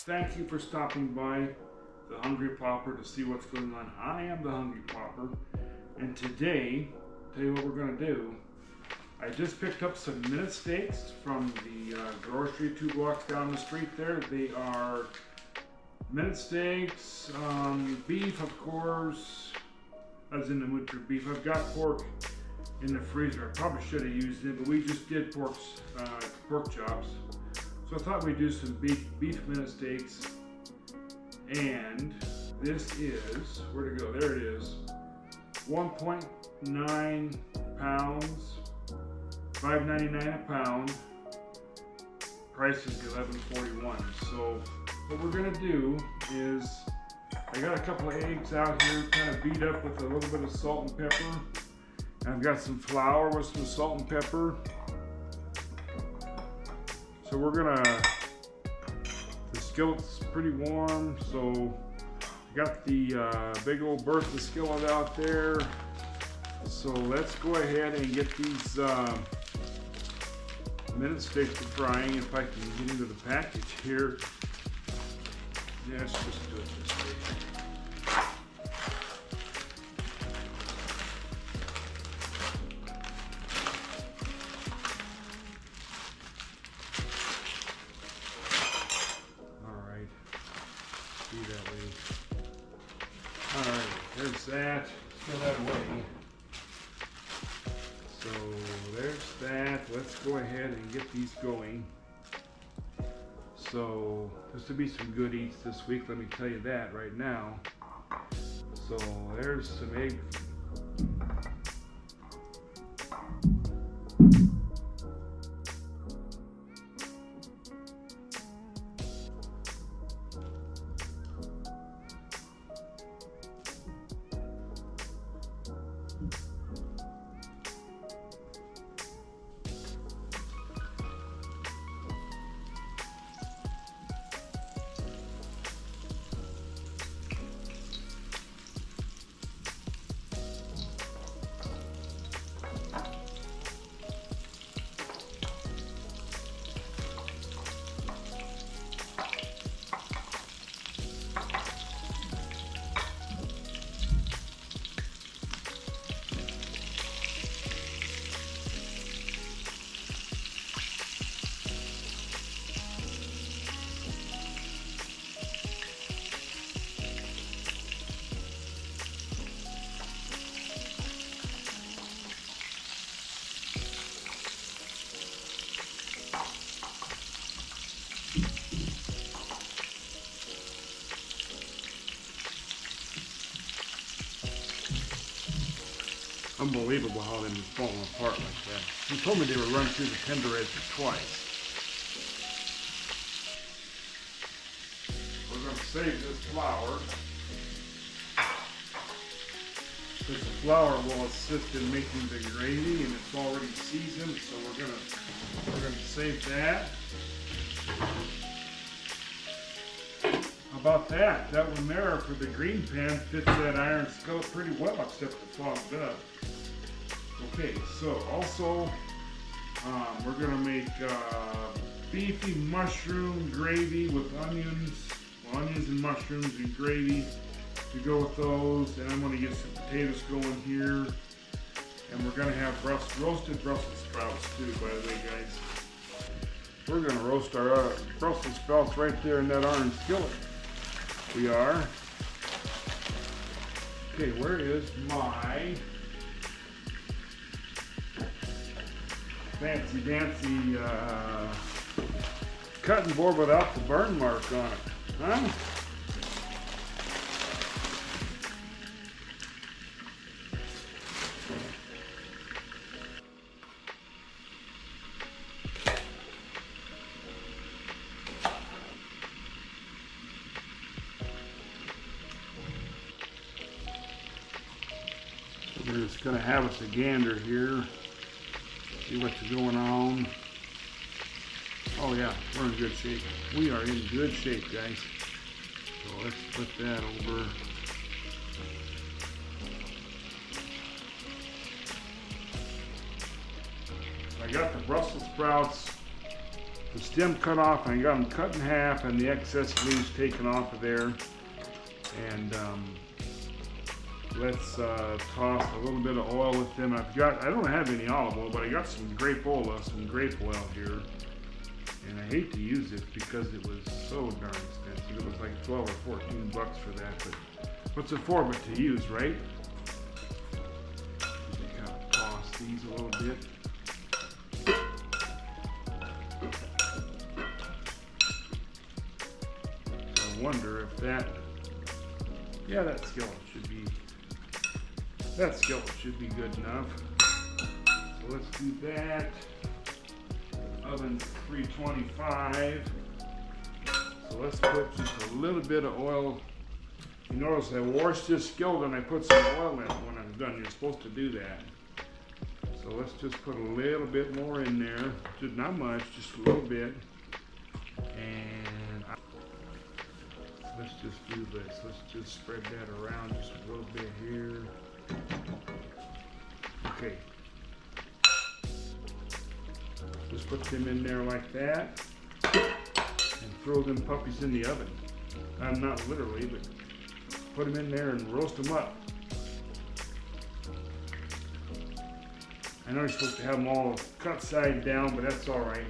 Thank you for stopping by the Hungry Pauper to see what's going on. I am the Hungry Pauper, and today, tell you what we're going to do. I just picked up some minute steaks from the grocery 2 blocks down the street there. They are minute steaks, beef of course, as in the mood for beef. I've got pork in the freezer. I probably should have used it, but we just did pork chops. So I thought we'd do some beef minute steaks, and this is, where'd it go? There it is, 1.9 pounds, $5.99 a pound, price is $11.41. So what we're gonna do is, I got a couple of eggs out here kind of beat up with a little bit of salt and pepper, and I've got some flour with some salt and pepper. So we're gonna, the skillet's pretty warm, so I got the big old bertha skillet out there. So let's go ahead and get these minute steaks to frying. If I can get into the package here. Yeah, let's just do it this way. That way. Alright, there's that. Get that away. So there's that. Let's go ahead and get these going. So this will be some good eats this week, let me tell you that right now. So there's some egg. Unbelievable how they've been falling apart like that. He told me they were run through the tenderizer twice. We're going to save this flour, because the flour will assist in making the gravy, and it's already seasoned. So we're going to save that. How about that? That one there for the green pan fits that iron skillet pretty well, except the fogged up. Okay, so also we're gonna make beefy mushroom gravy with onions and mushrooms and gravy to go with those. And I'm gonna get some potatoes going here, and we're gonna have roasted Brussels sprouts too. By the way, guys, we're gonna roast our Brussels sprouts right there in that iron skillet. We are. Okay, where is my fancy dancy cutting board without the burn mark on it, huh? We're just going to have us a gander here. See what's going on. Oh yeah, we're in good shape. We are in good shape, guys. So let's put that over. I got the Brussels sprouts, the stem cut off, and I got them cut in half, and the excess leaves taken off of there. And let's toss a little bit of oil with them. I don't have any olive oil, but I got some grape oil here. And I hate to use it because it was so darn expensive. It was like 12 or 14 bucks for that, but what's it for but to use, right? Just kind of toss these a little bit. So I wonder if that skillet should be good enough. So let's do that. Oven 325. So let's put just a little bit of oil. You notice I washed this skillet and I put some oil in it when I'm done. You're supposed to do that. So let's just put a little bit more in there. Just not much, just a little bit. And let's just do this. Let's just spread that around just a little bit here. Okay. Just put them in there like that and throw them puppies in the oven. Not literally, but put them in there and roast them up. I know you're supposed to have them all cut side down, but that's all right.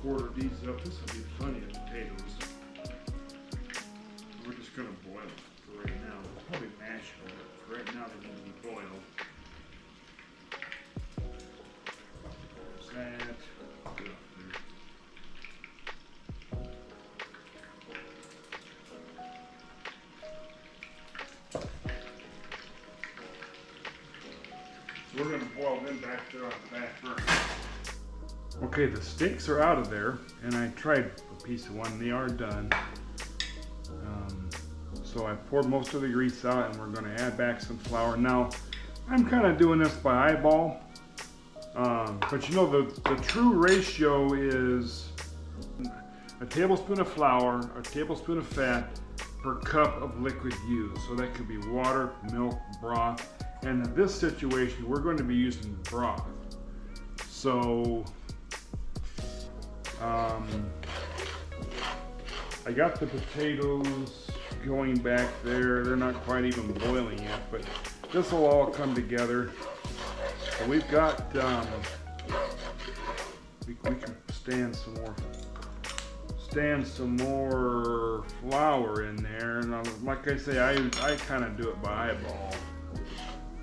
Quarter these up. This will be plenty of potatoes. We're just going to boil it for right now. We'll probably mash them, but for right now they need to be boiled. There's that. Get up there. So we're going to boil them back there on the back burner. Okay, the steaks are out of there, and I tried a piece of one. They are done. So I poured most of the grease out, and we're going to add back some flour. Now, I'm kind of doing this by eyeball, but you know the true ratio is a tablespoon of flour, a tablespoon of fat per cup of liquid used. So that could be water, milk, broth, and in this situation, we're going to be using broth. So I got the potatoes going back there. They're not quite even boiling yet, but this will all come together. So we've got, we can stand some more flour in there. And like I say, I kind of do it by eyeball.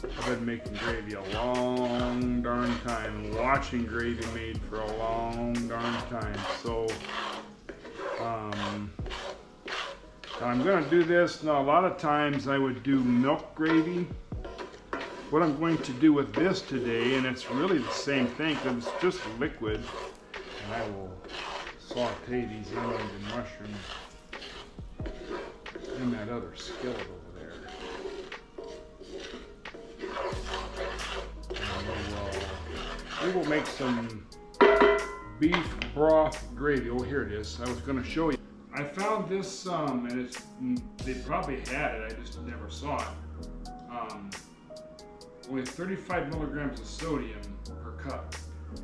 I've been making gravy a long darn time, watching gravy made for a long darn time. So I'm going to do this. Now, a lot of times I would do milk gravy. What I'm going to do with this today, and it's really the same thing because it's just liquid, and I will saute these onions and mushrooms in that other skillet over there. We will make some beef broth gravy. Oh, here it is. I was going to show you. I found this, and they probably had it. I just never saw it. Only 35 milligrams of sodium per cup.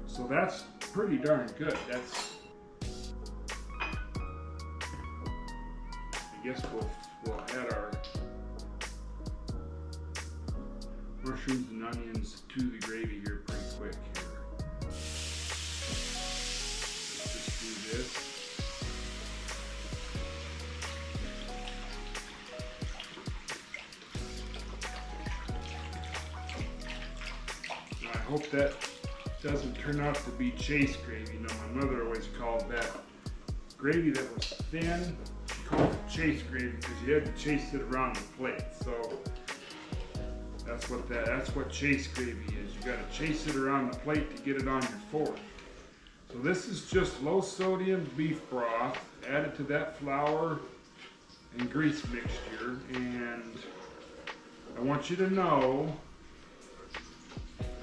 So that's pretty darn good. That's. I guess we'll add our mushrooms and onions to the gravy here pretty quick here. Let's just do this. And I hope that doesn't turn out to be chase gravy. You know, my mother always called that gravy that was thin. She called it chase gravy because you had to chase it around the plate. So that's what chase gravy is. You got to chase it around the plate to get it on your fork. So this is just low sodium beef broth added to that flour and grease mixture, and I want you to know,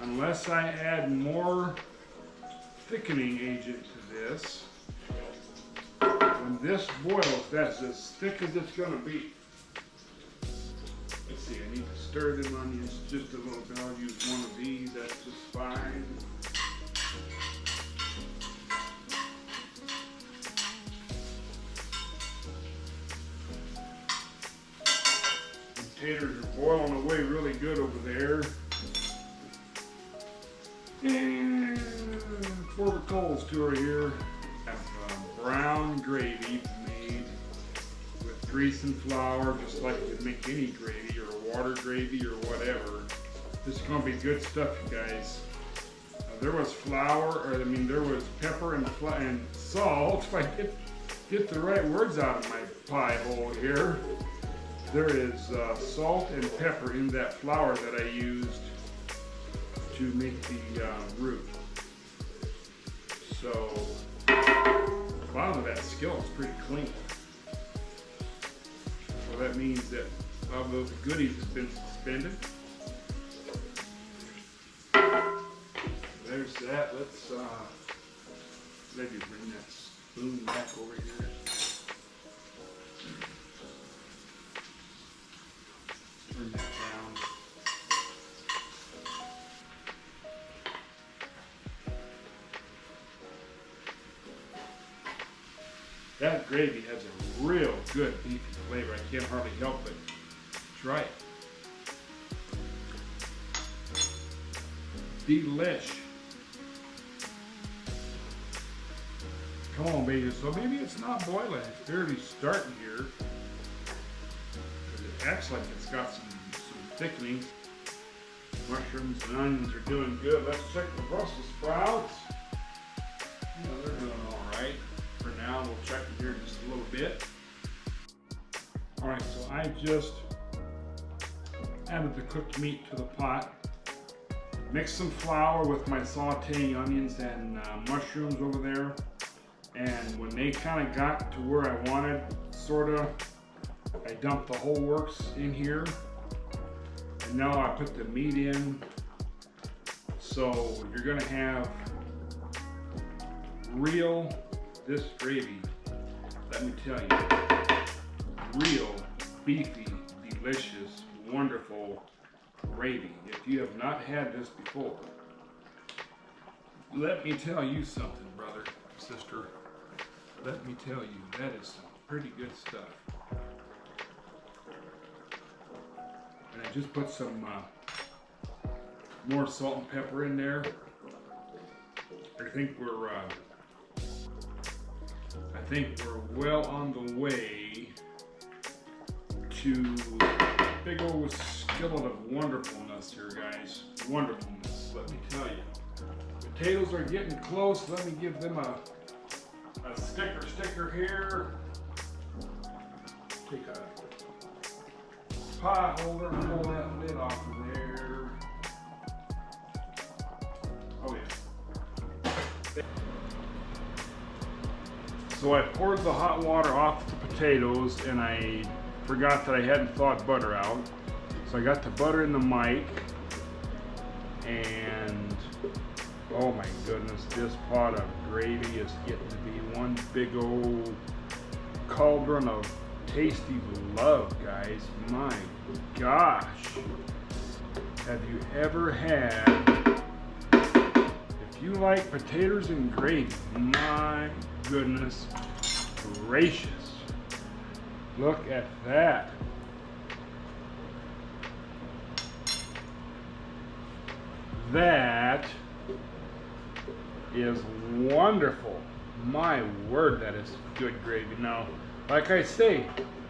unless I add more thickening agent to this, when this boils, that's as thick as it's going to be. Let's see, I need to stir them onions just a little bit. I'll use one of these, that's just fine. Potatoes are boiling away really good over there. And pour the coals to her here. I have brown gravy made with grease and flour, just like you'd make any gravy or water gravy or whatever. This is going to be good stuff, you guys. There was there was pepper and salt. If I get the right words out of my pie hole here. There is salt and pepper in that flour that I used to make the roux. So the bottom of that skillet is pretty clean. So that means that all those goodies have been suspended. There's that. Let's maybe bring that spoon back over here. Turn that down. That gravy has a real good beefy flavor. I can't hardly help but try it. Delish. Come on, baby. So maybe it's not boiling. It's barely starting here. It acts like it's got some thickening. Mushrooms and onions are doing good. Let's check the Brussels sprouts. You know, they're doing all right. For now, we'll check them here in just a little bit. All right, so I just added the cooked meat to the pot. Mixed some flour with my sauteing onions and mushrooms over there. And when they kind of got to where I wanted, sort of, I dumped the whole works in here. And now I put the meat in. So you're gonna have this gravy, let me tell you, real beefy, delicious, wonderful gravy. If you have not had this before, let me tell you something, brother, sister. Let me tell you, that is some pretty good stuff. And I just put some more salt and pepper in there. I think we're well on the way to a big old skillet of wonderfulness here, guys. Wonderfulness, let me tell you. Potatoes are getting close. Let me give them a sticker here. Take a pot holder, pull that lid off of there. Oh yeah. So I poured the hot water off the potatoes, and I forgot that I hadn't thawed butter out. So I got the butter in the mic, and oh my goodness, this pot of gravy is getting to be one big old cauldron of tasty love, guys. My gosh. Have you ever had, if you like potatoes and gravy, my goodness gracious. Look at that. That is wonderful. My word, that is good gravy. Now, like I say,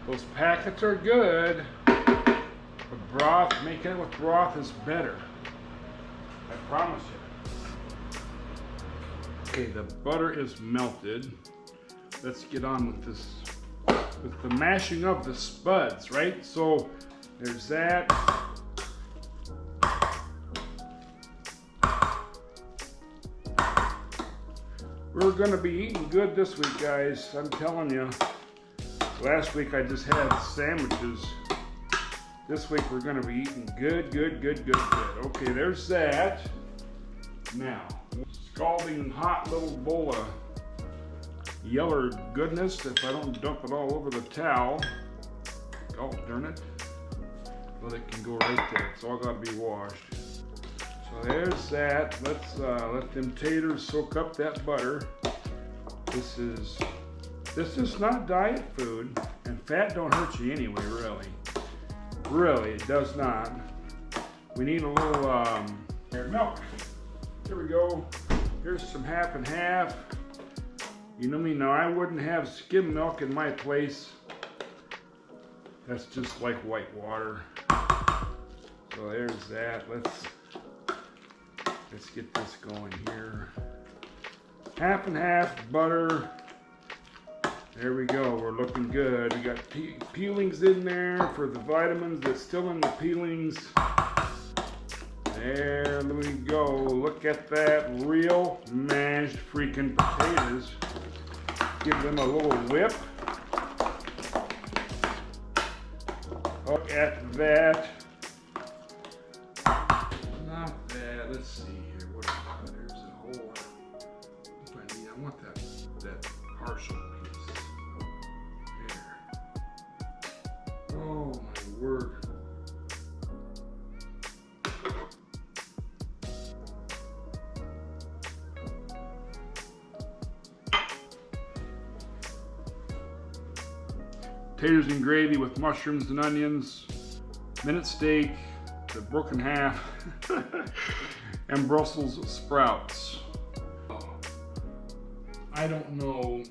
those packets are good, but broth, making it with broth is better. I promise you. Okay, the butter is melted. let's get on with this, with the mashing of the spuds, right? So there's that. We're gonna be eating good this week, guys. I'm telling you. Last week I just had sandwiches. This week we're gonna be eating good. Okay, there's that. Now, scalding hot little bowl of yeller goodness. If I don't dump it all over the towel, oh darn it. Well, it can go right there. It's all gotta be washed. So there's that. Let's let them taters soak up that butter. This is not diet food, and fat don't hurt you anyway, really. Really, it does not. We need a little milk. Here we go. Here's some half and half. You know me now, I wouldn't have skim milk in my place. That's just like white water. So there's that. Let's get this going here. Half and half butter. There we go, we're looking good. We got peelings in there for the vitamins that's still in the peelings. There we go, look at that, real mashed freaking potatoes. Give them a little whip. Look at that. Not bad, let's see here, what is that? There's a whole, I want that partial piece. Oh my word. Potatoes and gravy with mushrooms and onions, minute steak, the broken half, and Brussels sprouts. I don't know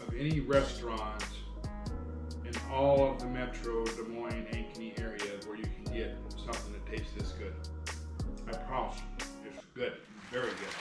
of any restaurant in all of the metro Des Moines, Ankeny area where you can get something that tastes this good. I promise you, it's good, very good.